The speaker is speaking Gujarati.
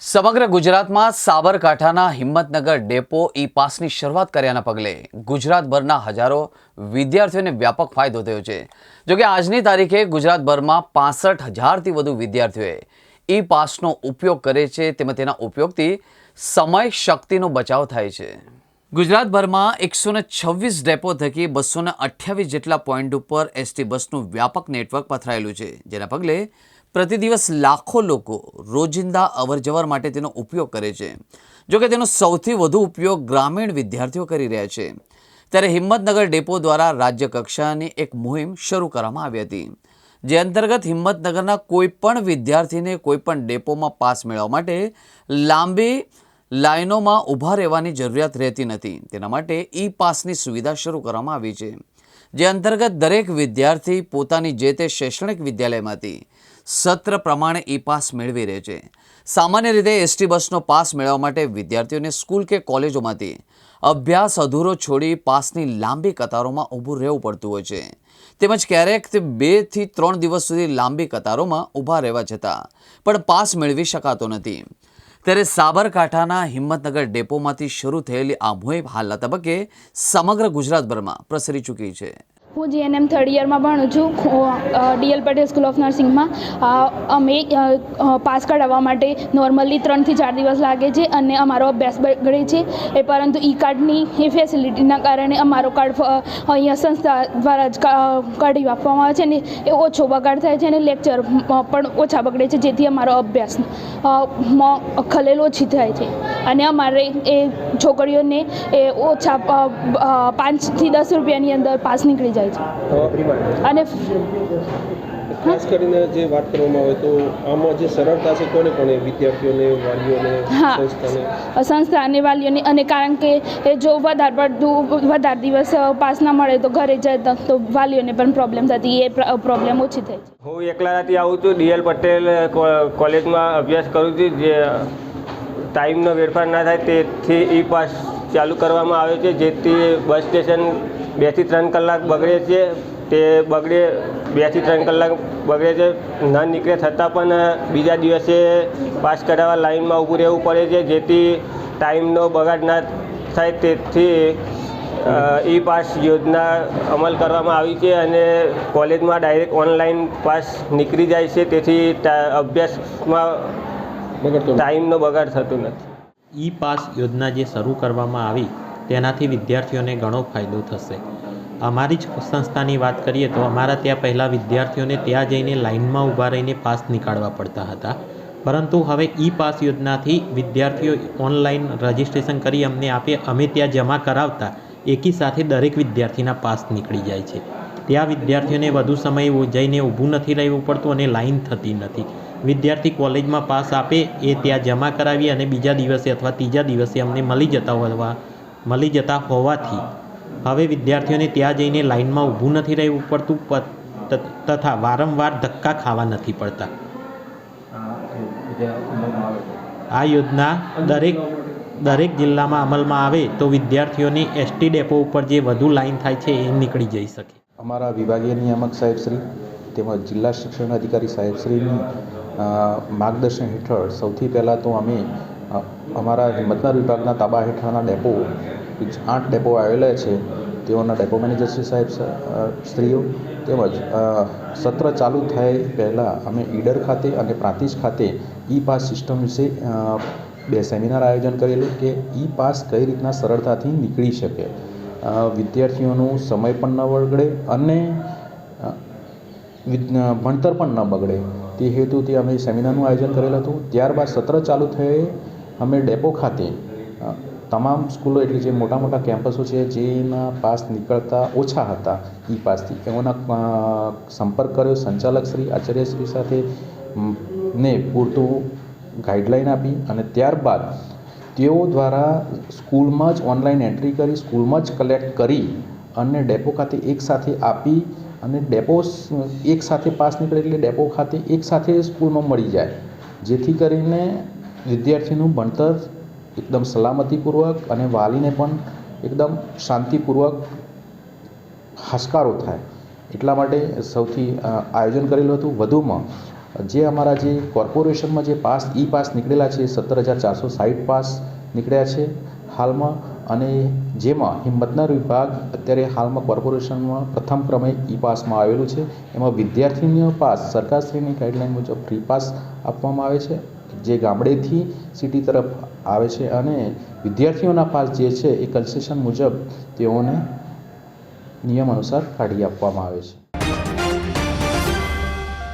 સમગ્ર ગુજરાતમાં સાબરકાંઠાના હિંમતનગર ડેપો ઈ પાસની શરૂઆત કર્યાના પગલે ગુજરાતભરના હજારો વિદ્યાર્થીઓને વ્યાપક ફાયદો થયો છે। જોકે આજની તારીખે ગુજરાતભરમાં 65,000થી વધુ વિદ્યાર્થીઓએ ઈ પાસનો ઉપયોગ કરે છે, તેમજ તેના ઉપયોગથી સમય શક્તિનો બચાવ થાય છે। ગુજરાતભરમાં 126 ડેપો થકી 228 જેટલા પોઈન્ટ ઉપર એસટી બસનું વ્યાપક નેટવર્ક પથરાયેલું છે, જેના પગલે પ્રતિ દિવસ લાખો લોકો રોજિંદા અવરજવર માટે તેનો ઉપયોગ કરે છે। જો કે તેનો સૌથી વધુ ઉપયોગ ગ્રામીણ વિદ્યાર્થીઓ કરી રહ્યા છે। ત્યારે હિંમતનગર ડેપો દ્વારા રાજ્ય કક્ષાની એક મુહિમ શરૂ કરવામાં આવી હતી, જે અંતર્ગત હિંમતનગરના કોઈપણ વિદ્યાર્થીને કોઈપણ ડેપોમાં પાસ મેળવવા માટે લાંબી લાઈનોમાં ઊભા રહેવાની જરૂરિયાત રહેતી નથી। તેના માટે ઈ પાસની સુવિધા શરૂ કરવામાં આવી છે, જે અંતર્ગત દરેક વિદ્યાર્થી પોતાની જે તે શૈક્ષણિક વિદ્યાલયમાંથી સત્ર પ્રમાણે ઈ પાસ મેળવી રહે છે। સામાન્ય રીતે એસટી બસનો પાસ મેળવવા માટે વિદ્યાર્થીઓને સ્કૂલ કે કોલેજોમાંથી અભ્યાસ અધૂરો છોડી પાસની લાંબી કતારોમાં ઊભું રહેવું પડતું હોય છે, તેમજ ક્યારેક 2 થી 3 દિવસ સુધી લાંબી કતારોમાં ઊભા રહેવા છતાં પણ પાસ મેળવી શકાતો નથી। ત્યારે સાબરકાંઠાના હિંમતનગર ડેપોમાંથી શરૂ થયેલી આ મુહિમ હાલના તબક્કે સમગ્ર ગુજરાતભરમાં પ્રસરી ચૂકી છે। હું જીએનએમ થર્ડ યરમાં ભણું છું, ડીએલ પટેલ સ્કૂલ ઓફ નર્સિંગમાં। અમે પાસ કઢાવવા માટે નોર્મલી 3 થી 4 દિવસ લાગે છે અને અમારો અભ્યાસ બગડે છે, પરંતુ ઈ કાર્ડની એ ફેસિલિટીના કારણે અમારો કાર્ડ અહીંયા સંસ્થા દ્વારા જ કાઢી આપવામાં આવે છે ને એ ઓછો બગાડ થાય છે અને લેક્ચર પણ ઓછા બગડે છે, જેથી અમારો અભ્યાસમાં ખલેલ ઓછી થાય છે અને અમારે એ છોકરીઓને એ ઓછા 5 થી 10 રૂપિયાની અંદર પાસ નીકળી જાય છે। અને ખાસ કરીને જે વાત કરવામાં આવે તો આમાં જે સરળતા છે કોને કોને વિદ્યાર્થીઓને, વાલીઓને, સંસ્થાને, વાલીઓને, અને કારણ કે જો વધારે દિવસ પાસ ના મળે તો ઘરે જાય તો વાલીઓને પણ પ્રોબ્લેમ થતી, એ પ્રોબ્લેમ ઓછી થઈ છે। હું એકલાથી આવું છું, ડીએલ પટેલ કોલેજમાં અભ્યાસ કરું છું, જે ટાઈમનો વેરફાર ના થાય તેથી ઈ પાસ ચાલુ કરવામાં આવે છે, જેથી બસ સ્ટેશન 2 થી 3 કલાક બગડે છે, તે 2 થી 3 કલાક બગડે છે, ન નીકળે છતાં પણ બીજા દિવસે પાસ કઢાવવા લાઈનમાં ઊભું રહેવું પડે છે, જેથી ટાઈમનો બગાડ ના થાય તેથી ઈ પાસ યોજના અમલ કરવામાં આવી છે અને કોલેજમાં ડાયરેક્ટ ઓનલાઈન પાસ નીકળી જાય છે, તેથી અભ્યાસમાં ટાઈમનો બગાડ થતો નથી। ઈ પાસ યોજના જે શરૂ કરવામાં આવી તેનાથી વિદ્યાર્થીઓને ઘણો ફાયદો થશે। અમારી જ સંસ્થાની વાત કરીએ તો અમારા ત્યાં પહેલાં વિદ્યાર્થીઓને ત્યાં જઈને લાઇનમાં ઊભા રહીને પાસ નીકાળવા પડતા હતા, પરંતુ હવે ઈ પાસ યોજનાથી વિદ્યાર્થીઓ ઓનલાઈન રજિસ્ટ્રેશન કરી અમને આપે, અમે ત્યાં જમા કરાવતા એકી સાથે દરેક વિદ્યાર્થીના પાસ નીકળી જાય છે। ત્યાં વિદ્યાર્થીઓને વધુ સમય જઈને ઊભું નથી રહેવું પડતું અને લાઈન થતી નથી। વિદ્યાર્થી કોલેજમાં પાસ આપે એ ત્યાં જમા કરાવી અને બીજા દિવસે અથવા ત્રીજા દિવસે અમને મળી જતા હોવાથી હવે વિદ્યાર્થીઓને ત્યાં જઈને લાઇનમાં ઊભું નથી રહેવું પડતું તથા વારંવાર ધક્કા ખાવા નથી પડતા। આ યોજના દરેક જિલ્લામાં અમલમાં આવે તો વિદ્યાર્થીઓની એસટી ડેપો ઉપર જે વધુ લાઈન થાય છે એ નીકળી જઈ શકે। અમારા વિભાગીય નિયામક સાહેબશ્રી તેમજ જિલ્લા શિક્ષણ અધિકારી સાહેબશ્રીની માર્ગદર્શન હેઠળ સૌથી પહેલાં તો અમે અમારા હિંમતનગર વિભાગના તાબા હેઠળના ડેપો 8 ડેપો આવેલા છે, તેઓના ડેપો મેનેજરશ્રી સાહેબ શ્રીઓ તેમજ સત્ર ચાલુ થાય પહેલાં અમે ઈડર ખાતે અને પ્રાંતિજ ખાતે ઈ પાસ સિસ્ટમ વિશે 2 સેમિનાર આયોજન કરેલું કે ઈ પાસ કઈ રીતના સરળતાથી નીકળી શકે, વિદ્યાર્થીઓનો સમય પણ ન બગડે અને ભણતર પણ ન બગડે, તે હેતુથી અમે સેમિનારનું આયોજન કરેલું હતું। ત્યારબાદ સત્ર ચાલુ થયે અમે ડેપો ખાતે તમામ સ્કૂલો એટલે જે મોટા મોટા કેમ્પસો છે જેના પાસ નીકળતા ઓછા હતા ઈ પાસથી, એઓના સંપર્ક કર્યો, સંચાલકશ્રી, આચાર્યશ્રી સાથે ને પૂરતું ગાઈડલાઈન આપી અને ત્યારબાદ તેઓ દ્વારા સ્કૂલમાં જ ઓનલાઈન એન્ટ્રી કરી, સ્કૂલમાં જ કલેક્ટ કરી અને ડેપો ખાતે એકસાથે આપી અને ડેપો એકસાથે પાસ નીકળે એટલે ડેપો ખાતે એકસાથે સ્કૂલમાં મળી જાય, જેથી કરીને વિદ્યાર્થીનું ભણતર એકદમ સલામતીપૂર્વક અને વાલીને પણ એકદમ શાંતિપૂર્વક હાશકારો થાય, એટલા માટે સૌથી આયોજન કરેલું હતું। વધુમાં જે અમારા જે કોર્પોરેશનમાં જે પાસ પાસ નીકળેલા છે 17,460 પાસ નીકળ્યા છે હાલમાં, અને જેમાં હિંમતનગર વિભાગ અત્યારે હાલમાં કોર્પોરેશનમાં પ્રથમ ક્રમે પાસમાં આવેલું છે. એમાં વિદ્યાર્થીનીઓ પાસ સરકારશ્રીની ગાઈડલાઈન મુજબ ફ્રી પાસ આપવામાં આવે છે, જે ગામડેથી સિટી તરફ આવે છે, અને વિદ્યાર્થીઓના પાસ જે છે એ કન્સેશન મુજબ તેઓને નિયમ અનુસાર કાઢી આપવામાં આવે છે.